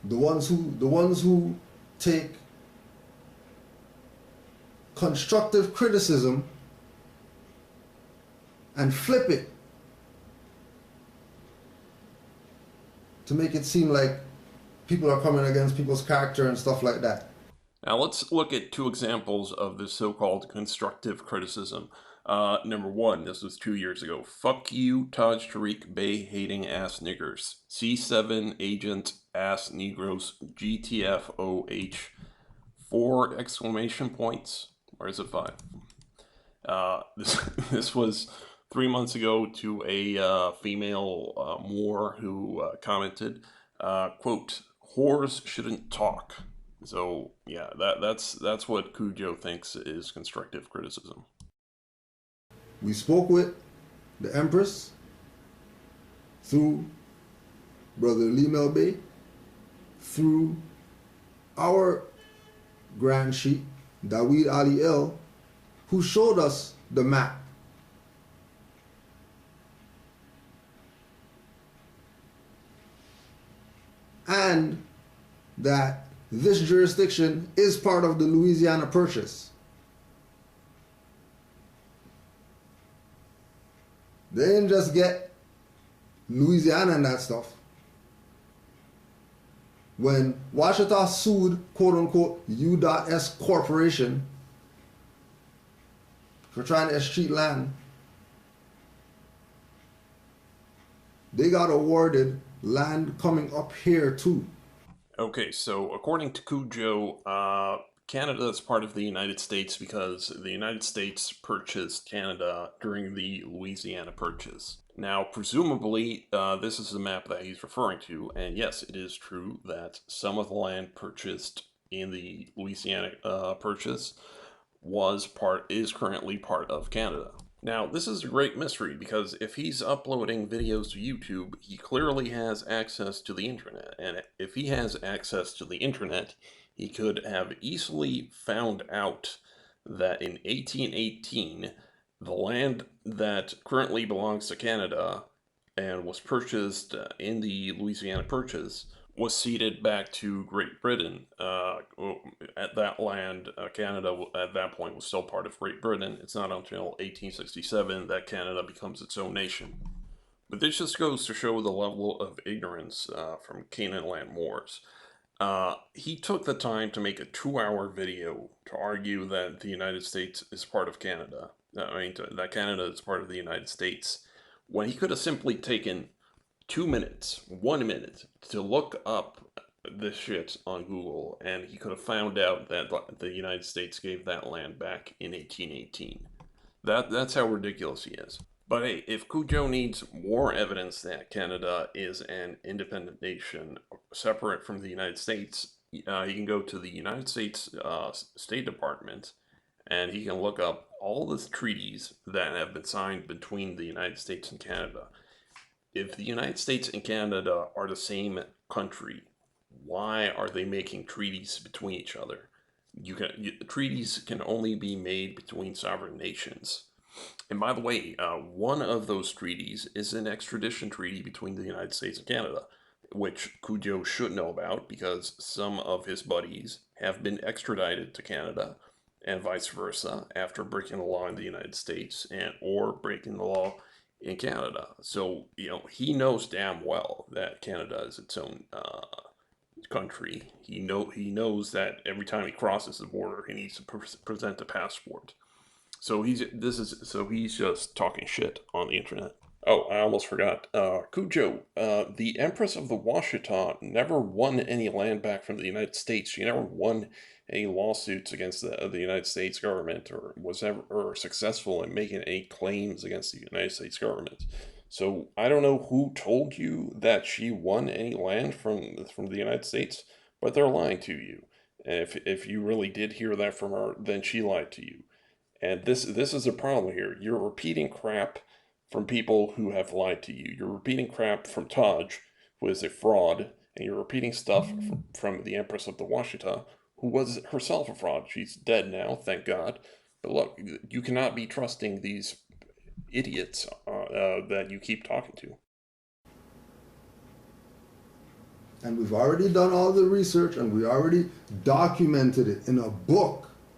The ones who take constructive criticism and flip it to make it seem like people are coming against people's character and stuff like that. Now let's look at two examples of this so-called constructive criticism. Number one, this was 2 years ago. Fuck you, Taj Tariq Bay hating ass niggers. C7 agent ass Negroes. GTFOH. 4 exclamation points. Or is it 5? This was 3 months ago to a female Moor who commented, quote, "Whores shouldn't talk." So yeah, that's what Cujo thinks is constructive criticism. We spoke with the Empress through Brother Lee Melbay, through our Grand Sheikh, Daweed Ali El, who showed us the map. And that this jurisdiction is part of the Louisiana Purchase. They didn't just get Louisiana and that stuff. When Washita sued, quote unquote, U.S. Corporation for trying to escheat land, they got awarded land coming up here too. Okay, so according to Cujo, Canada is part of the United States because the United States purchased Canada during the Louisiana Purchase. Now, presumably, this is the map that he's referring to, and yes, it is true that some of the land purchased in the Louisiana Purchase is currently part of Canada. Now, this is a great mystery because if he's uploading videos to YouTube, he clearly has access to the internet. And if he has access to the internet, he could have easily found out that in 1818, the land that currently belongs to Canada and was purchased in the Louisiana Purchase was ceded back to Great Britain. At that land, Canada at that point was still part of Great Britain. It's not until 1867 that Canada becomes its own nation. But this just goes to show the level of ignorance from Canaanland Moors. He took the time to make a 2-hour video to argue that the United States is part of Canada. That Canada is part of the United States, when he could have simply taken 2 minutes, 1 minute to look up this shit on Google, and he could have found out that the United States gave that land back in 1818. That's how ridiculous he is. But hey, if Cujo needs more evidence that Canada is an independent nation separate from the United States, he can go to the United States State Department and he can look up all the treaties that have been signed between the United States and Canada. If the United States and Canada are the same country, why are they making treaties between each other? Treaties can only be made between sovereign nations. And by the way, one of those treaties is an extradition treaty between the United States and Canada, which Cujo should know about because some of his buddies have been extradited to Canada and vice versa after breaking the law in the United States or breaking the law in Canada. So, he knows damn well that Canada is its own country. He knows that every time he crosses the border, he needs to present a passport. So he's just talking shit on the internet. Oh, I almost forgot. Cujo, the Empress of the Washita never won any land back from the United States. She never won any lawsuits against the United States government or was ever successful in making any claims against the United States government. So I don't know who told you that she won any land from the United States, but they're lying to you. And if you really did hear that from her, then she lied to you. And this is a problem here. You're repeating crap from people who have lied to you. You're repeating crap from Taj, who is a fraud, and you're repeating stuff from the Empress of the Washita, who was herself a fraud. She's dead now, thank God. But look, you cannot be trusting these idiots that you keep talking to. and we've already done all the research and we already documented it in a book